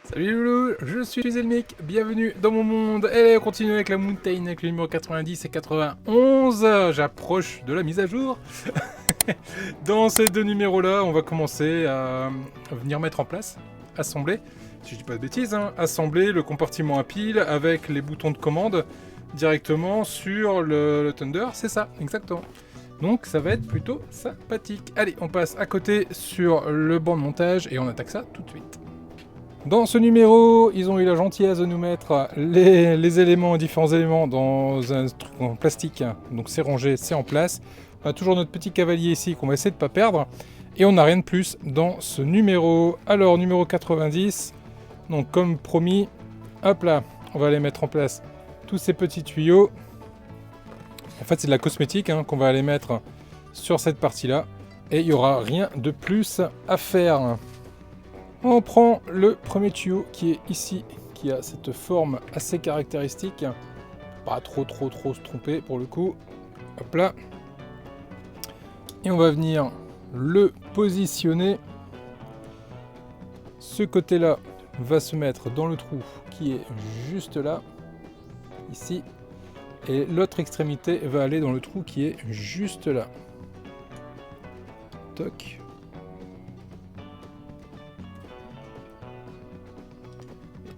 Salut Loulou, je suis Zelmic, bienvenue dans mon monde. Et on continue avec la Mountain avec le numéro 90 et 91. J'approche de la mise à jour. Dans ces deux numéros-là, on va commencer à venir mettre en place, assembler, si je dis pas de bêtises, assembler le compartiment à pile avec les boutons de commande directement sur le Thunder. C'est ça, exactement. Donc ça va être plutôt sympathique. Allez, on passe à côté sur le banc de montage et on attaque ça tout de suite. Dans ce numéro, ils ont eu la gentillesse de nous mettre les éléments, différents éléments dans un truc en plastique. Donc c'est rangé, c'est en place. On a toujours notre petit cavalier ici qu'on va essayer de ne pas perdre. Et on n'a rien de plus dans ce numéro. Alors, numéro 90. Donc comme promis, hop là, on va aller mettre en place tous ces petits tuyaux. En fait, c'est de la cosmétique qu'on va aller mettre sur cette partie-là. Et il n'y aura rien de plus à faire. On prend le premier tuyau qui est ici, qui a cette forme assez caractéristique. Pas trop se tromper pour le coup. Hop là. Et on va venir le positionner. Ce côté-là va se mettre dans le trou qui est juste là, ici. Et l'autre extrémité va aller dans le trou qui est juste là. Toc.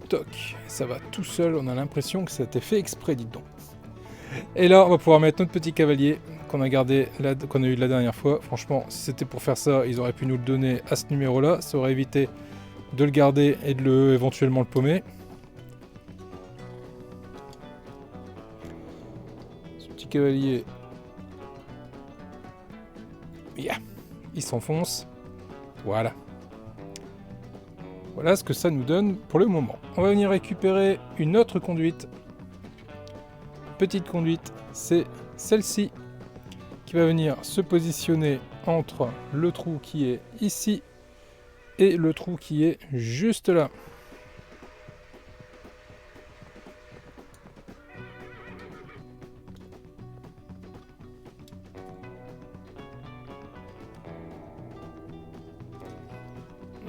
Toc, ça va tout seul, on a l'impression que ça a été fait exprès, dites donc. Et là, on va pouvoir mettre notre petit cavalier qu'on a gardé, qu'on a eu la dernière fois. Franchement, si c'était pour faire ça, ils auraient pu nous le donner à ce numéro-là. Ça aurait évité de le garder et de éventuellement le paumer. Ce petit cavalier, yeah, il s'enfonce. Voilà. Voilà ce que ça nous donne pour le moment. On va venir récupérer une autre conduite. Petite conduite, c'est celle-ci qui va venir se positionner entre le trou qui est ici et le trou qui est juste là.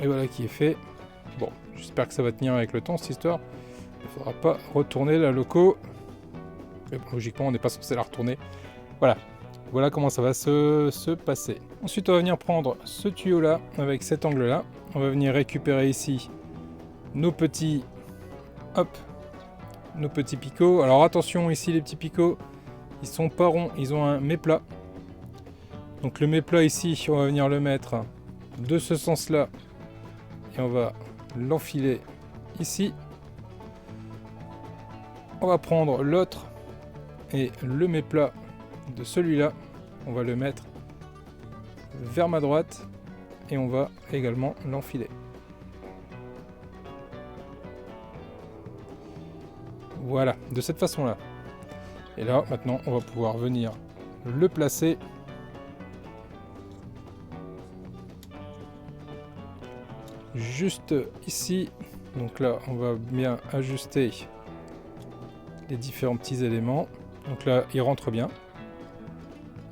Et voilà qui est fait. Bon, j'espère que ça va tenir avec le temps cette histoire. Il ne faudra pas retourner la loco. Mais bon, logiquement, on n'est pas censé la retourner. Voilà. Voilà comment ça va se passer. Ensuite, on va venir prendre ce tuyau-là avec cet angle-là. On va venir récupérer ici nos petits... Hop. Nos petits picots. Alors attention, ici, les petits picots, ils sont pas ronds. Ils ont un méplat. Donc le méplat ici, on va venir le mettre de ce sens-là. Et on va l'enfiler ici. On va prendre l'autre et le méplat de celui-là. On va le mettre vers ma droite et on va également l'enfiler. Voilà, de cette façon-là. Et là, maintenant, on va pouvoir venir le placer juste ici. Donc là, on va bien ajuster les différents petits éléments. Donc là, ils rentrent bien.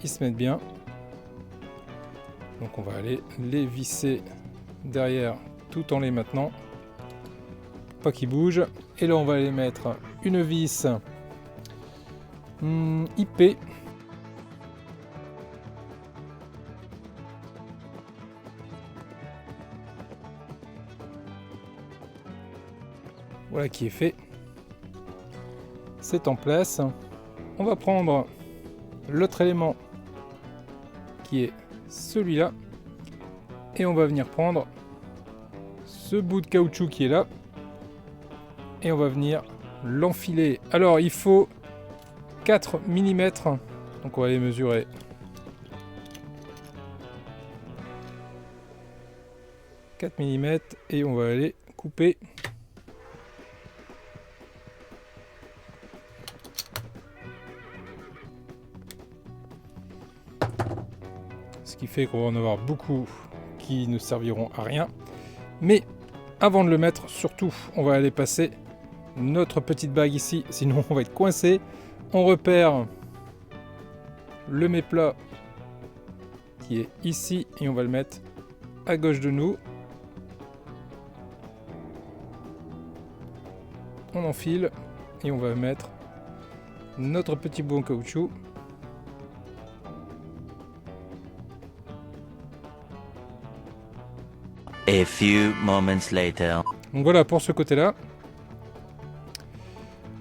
Ils se mettent bien. Donc on va aller les visser derrière tout en les maintenant. Pas qu'ils bougent. Et là, on va aller mettre une vis IP. Voilà qui est fait. C'est en place. On va prendre l'autre élément qui est celui-là. Et on va venir prendre ce bout de caoutchouc qui est là. Et on va venir l'enfiler. Alors il faut 4 mm. Donc on va les mesurer. « 4 mm et on va aller couper. Ce qui fait qu'on va en avoir beaucoup qui ne serviront à rien. Mais avant de le mettre, surtout, on va aller passer notre petite bague ici, sinon on va être coincé. On repère le méplat qui est ici et on va le mettre à gauche de nous. on enfile et on va mettre notre petit bout en caoutchouc. A few moments later. Donc voilà pour ce côté-là.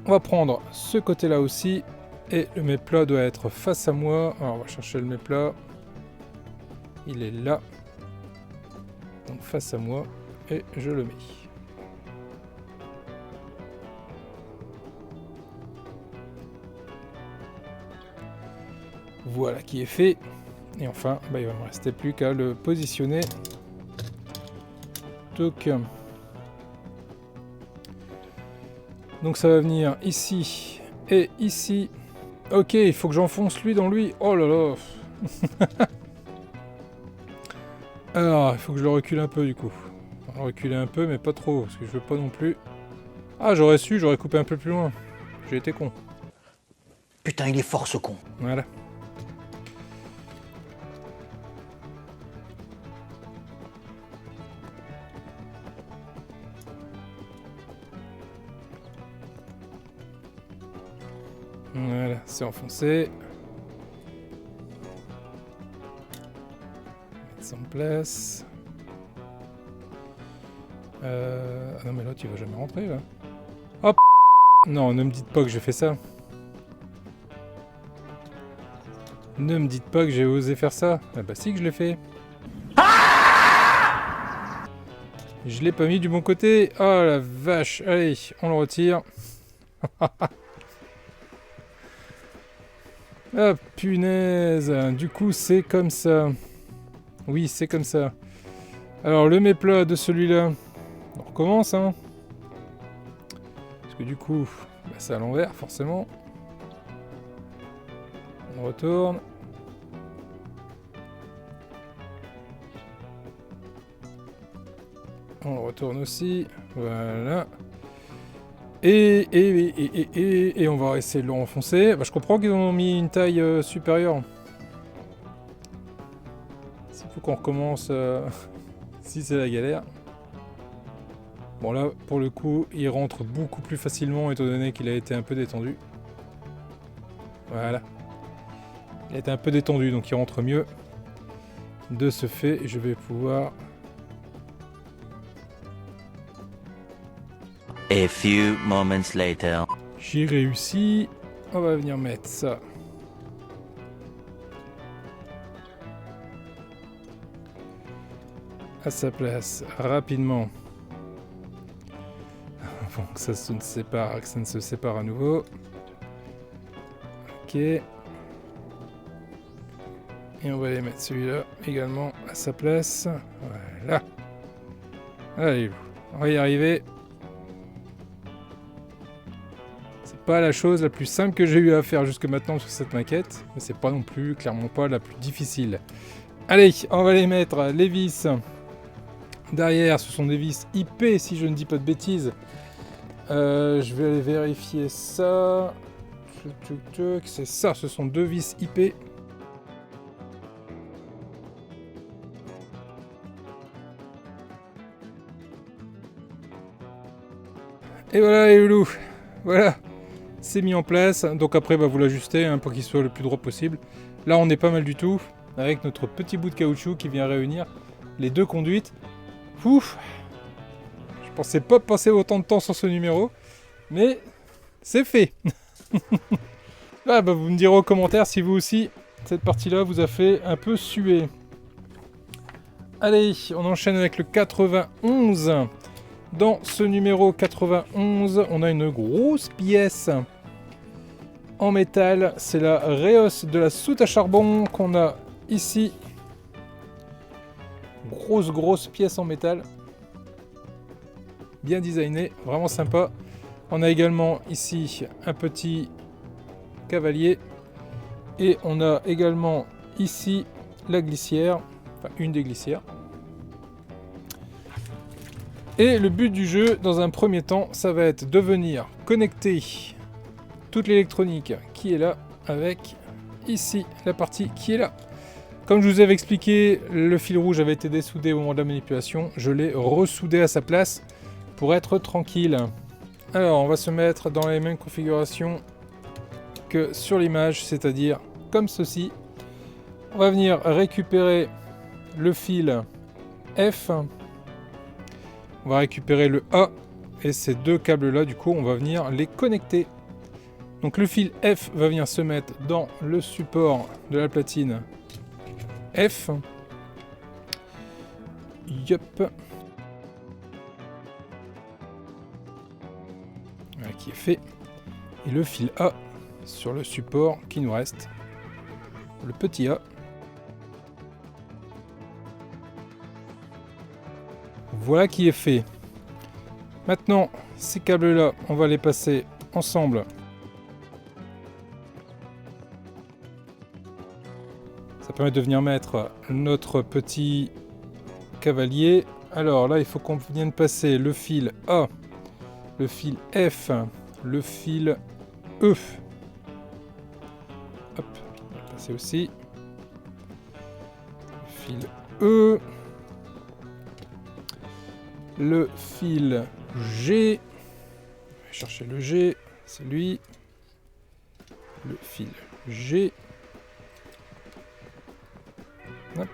On va prendre ce côté-là aussi. Et le mets-plat doit être face à moi. Alors on va chercher le mets-plat. Il est là. Donc face à moi. Et je le mets. Voilà qui est fait. Et enfin, il va me rester plus qu'à le positionner. Donc ça va venir ici et ici. Ok, il faut que j'enfonce lui dans lui. Oh là là. Alors, il faut que je le recule un peu du coup. On va reculer un peu, mais pas trop, parce que je veux pas non plus... Ah, j'aurais su, j'aurais coupé un peu plus loin. J'ai été con. Putain, il est fort ce con. Voilà. Voilà, c'est enfoncé. Mettre ça en place. Ah non mais là tu vas jamais rentrer là. Hop. Non, ne me dites pas que j'ai fait ça. Ne me dites pas que j'ai osé faire ça. Ah bah si que je l'ai fait. Je l'ai pas mis du bon côté. Oh la vache. Allez, on le retire. Ah punaise. Du coup c'est comme ça. Oui c'est comme ça. Alors le mets-plat de celui-là. On recommence hein. Parce que du coup c'est à l'envers forcément. On retourne. On le retourne aussi. Voilà. Et on va essayer de le renfoncer. Bah, je comprends qu'ils ont mis une taille supérieure. S'il faut qu'on recommence, si c'est la galère. Bon là, pour le coup, il rentre beaucoup plus facilement étant donné qu'il a été un peu détendu. Voilà. Il a été un peu détendu, donc il rentre mieux. De ce fait, je vais pouvoir... A few moments later. J'ai réussi. On va venir mettre ça. À sa place, rapidement. Avant que ça se sépare, que ça ne se sépare à nouveau. Ok. Et on va aller mettre celui-là également à sa place. Voilà. Allez, on va y arriver. Pas la chose la plus simple que j'ai eu à faire jusque maintenant sur cette maquette, mais c'est pas non plus, clairement pas la plus difficile. Allez, on va les mettre, les vis. Derrière, ce sont des vis IP, si je ne dis pas de bêtises. Je vais aller vérifier ça. C'est ça, ce sont deux vis IP. Et voilà les loulous. Voilà. C'est mis en place, donc après vous l'ajustez hein, pour qu'il soit le plus droit possible. Là on est pas mal du tout, avec notre petit bout de caoutchouc qui vient réunir les deux conduites. Ouf. Je pensais pas passer autant de temps sur ce numéro, mais c'est fait. Ah, vous me direz aux commentaires si vous aussi, cette partie-là vous a fait un peu suer. Allez, on enchaîne avec le 91. Dans ce numéro 91, on a une grosse pièce en métal. C'est la réhausse de la soute à charbon qu'on a ici. Grosse pièce en métal. Bien designée, vraiment sympa. On a également ici un petit cavalier. Et on a également ici la glissière, enfin une des glissières. Et le but du jeu, dans un premier temps, ça va être de venir connecter toute l'électronique qui est là avec ici la partie qui est là. Comme je vous avais expliqué, le fil rouge avait été dessoudé au moment de la manipulation. Je l'ai ressoudé à sa place pour être tranquille. Alors, on va se mettre dans les mêmes configurations que sur l'image, c'est-à-dire comme ceci. On va venir récupérer le fil F. On va récupérer le A. Et ces deux câbles-là, du coup, on va venir les connecter. Donc le fil F va venir se mettre dans le support de la platine F. Yup. Voilà qui est fait. Et le fil A sur le support qui nous reste. Le petit A. Voilà qui est fait. Maintenant, ces câbles-là, on va les passer ensemble. Ça permet de venir mettre notre petit cavalier. Alors là, il faut qu'on vienne passer le fil A, le fil F, le fil E. Hop, on va le passer aussi. Le fil E. Le fil G. Je vais chercher le G, c'est lui. Le fil G. Hop.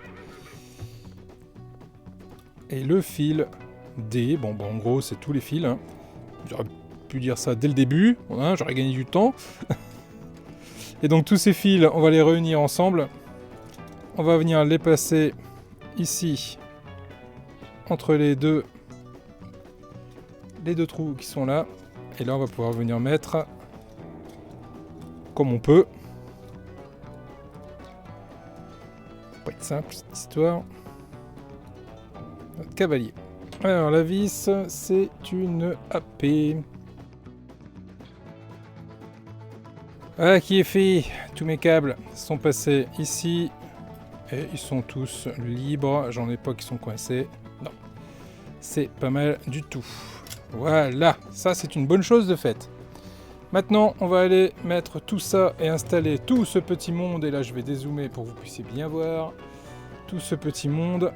Et le fil D. Bon, en gros, c'est tous les fils. Hein. J'aurais pu dire ça dès le début. Hein, j'aurais gagné du temps. Et donc, tous ces fils, on va les réunir ensemble. On va venir les passer ici, entre les deux trous qui sont là. Et là, on va pouvoir venir mettre, comme on peut. Pas être simple cette histoire. Notre cavalier. Alors la vis, c'est une AP. Voilà qui est fait. Tous mes câbles sont passés ici. Et ils sont tous libres. J'en ai pas qui sont coincés. Non. C'est pas mal du tout. Voilà. Ça, c'est une bonne chose de fait. Maintenant, on va aller mettre tout ça et installer tout ce petit monde. Et là, je vais dézoomer pour que vous puissiez bien voir. Tout ce petit monde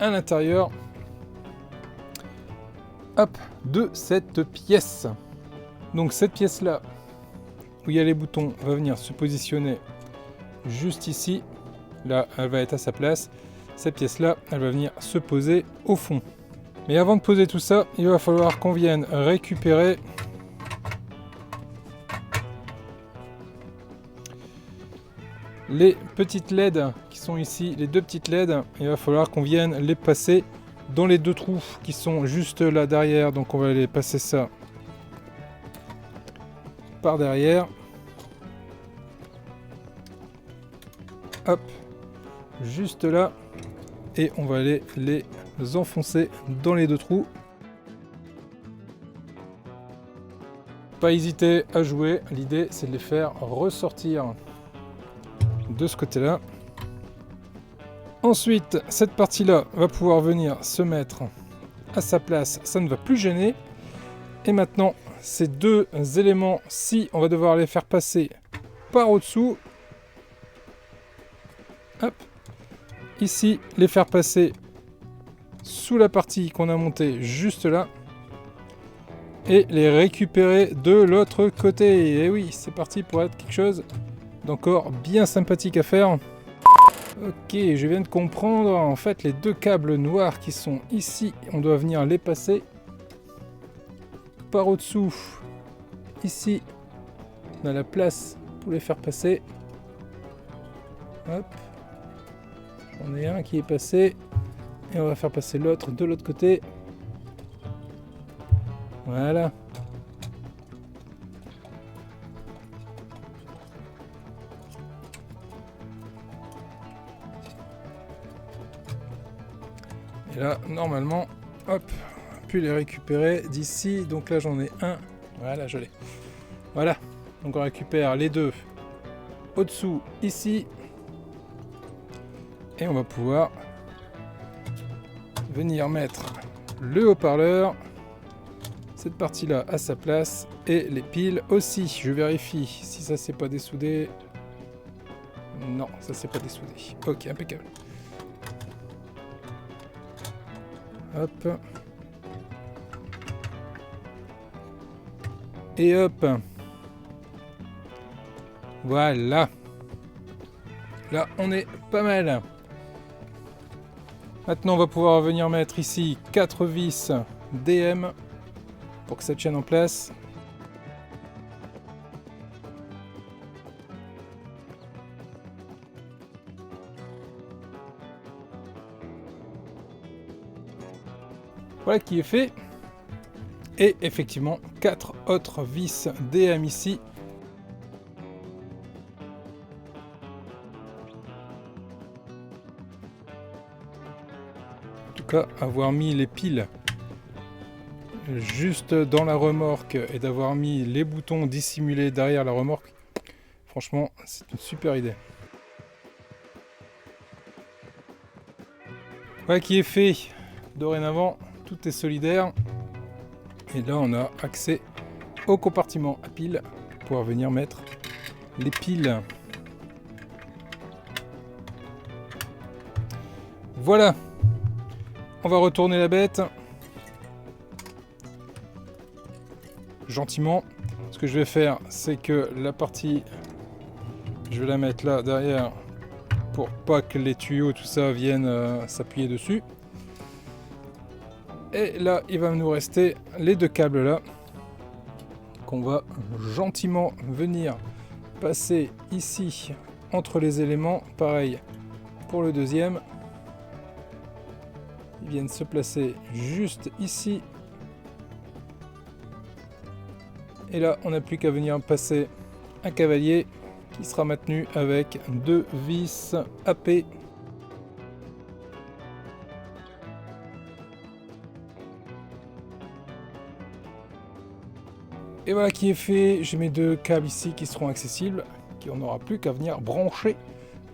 à l'intérieur. Hop, de cette pièce. Donc cette pièce-là, où il y a les boutons, va venir se positionner juste ici. Là, elle va être à sa place. Cette pièce-là, elle va venir se poser au fond. Mais avant de poser tout ça, il va falloir qu'on vienne récupérer les petites LED qui sont ici, les deux petites LED. Il va falloir qu'on vienne les passer dans les deux trous qui sont juste là derrière. Donc on va aller passer ça par derrière. Hop, juste là. Et on va aller les enfoncer dans les deux trous. Pas hésiter à jouer. L'idée, c'est de les faire ressortir de ce côté-là. Ensuite, cette partie-là va pouvoir venir se mettre à sa place. Ça ne va plus gêner. Et maintenant, ces deux éléments-ci, on va devoir les faire passer par au-dessous. Hop. Ici, les faire passer sous la partie qu'on a montée juste là. Et les récupérer de l'autre côté. Et oui, c'est parti pour être quelque chose d'encore bien sympathique à faire. Ok, je viens de comprendre. En fait, les deux câbles noirs qui sont ici, on doit venir les passer par au-dessous. Ici, on a la place pour les faire passer. Hop. J'en ai un qui est passé. Et on va faire passer l'autre de l'autre côté. Voilà. Et là, normalement, hop, on a pu les récupérer d'ici. Donc là, j'en ai un. Voilà, je l'ai. Voilà. Donc on récupère les deux au-dessous, ici. Et on va pouvoir venir mettre le haut-parleur, cette partie-là à sa place, et les piles aussi. Je vérifie si ça s'est pas dessoudé. Non, ça s'est pas dessoudé. Ok, impeccable. Hop. Et hop. Voilà. Là, on est pas mal. Maintenant, on va pouvoir venir mettre ici 4 vis DM pour que ça tienne en place. Voilà qui est fait. Et effectivement, 4 autres vis DM ici. En tout cas, avoir mis les piles juste dans la remorque et d'avoir mis les boutons dissimulés derrière la remorque, franchement, c'est une super idée. Voilà qui est fait. Dorénavant, tout est solidaire. Et là, on a accès au compartiment à piles pour pouvoir venir mettre les piles. Voilà. On va retourner la bête. Gentiment. Ce que je vais faire, c'est que la partie... Je vais la mettre là, derrière, pour pas que les tuyaux, tout ça, viennent s'appuyer dessus. Et là, il va nous rester les 2 câbles là, qu'on va gentiment venir passer ici, entre les éléments. Pareil pour le deuxième. Ils viennent se placer juste ici. Et là, on n'a plus qu'à venir passer un cavalier qui sera maintenu avec 2 vis AP. Et voilà qui est fait. J'ai mes 2 câbles ici qui seront accessibles, qu'on n'aura plus qu'à venir brancher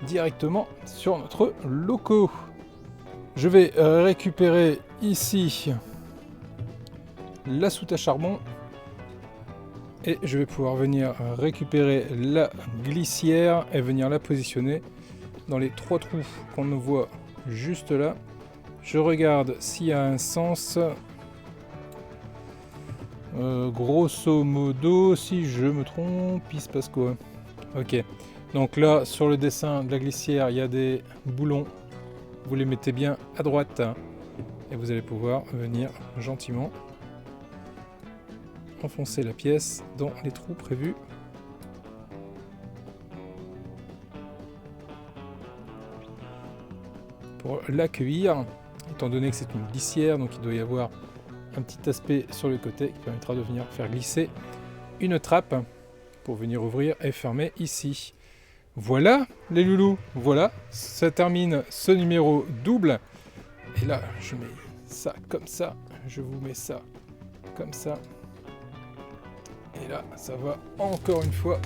directement sur notre loco. Je vais récupérer ici la soute à charbon et je vais pouvoir venir récupérer la glissière et venir la positionner dans les 3 trous qu'on voit juste là. Je regarde s'il y a un sens. Grosso modo, si je me trompe, il se passe quoi? Ok, donc là sur le dessin de la glissière, il y a des boulons. Vous les mettez bien à droite et vous allez pouvoir venir gentiment enfoncer la pièce dans les trous prévus. Pour l'accueillir, étant donné que c'est une glissière, donc il doit y avoir un petit aspect sur le côté qui permettra de venir faire glisser une trappe pour venir ouvrir et fermer ici. Voilà les loulous, voilà, ça termine ce numéro double. Et là, je mets ça comme ça, je vous mets ça comme ça. Et là, ça va encore une fois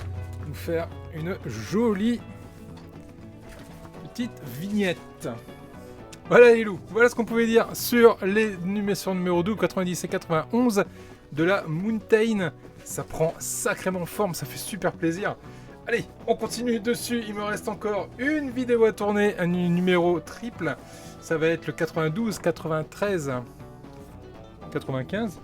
nous faire une jolie petite vignette. Voilà les loups, voilà ce qu'on pouvait dire sur les numéro 12, 90 et 91 de la Mountain. Ça prend sacrément forme, ça fait super plaisir. Allez, on continue dessus, il me reste encore une vidéo à tourner, un numéro triple. Ça va être le 92, 93, 95.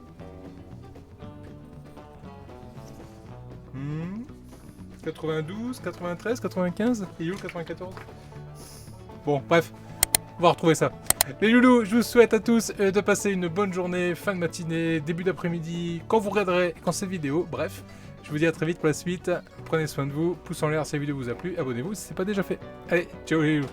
92, 93, 95, et où 94? Bon, bref. On va retrouver ça. Les loulous, je vous souhaite à tous de passer une bonne journée, fin de matinée, début d'après-midi, quand vous regarderez, quand cette vidéo, bref. Je vous dis à très vite pour la suite. Prenez soin de vous, pouce en l'air si la vidéo vous a plu, abonnez-vous si ce n'est pas déjà fait. Allez, ciao les loulous.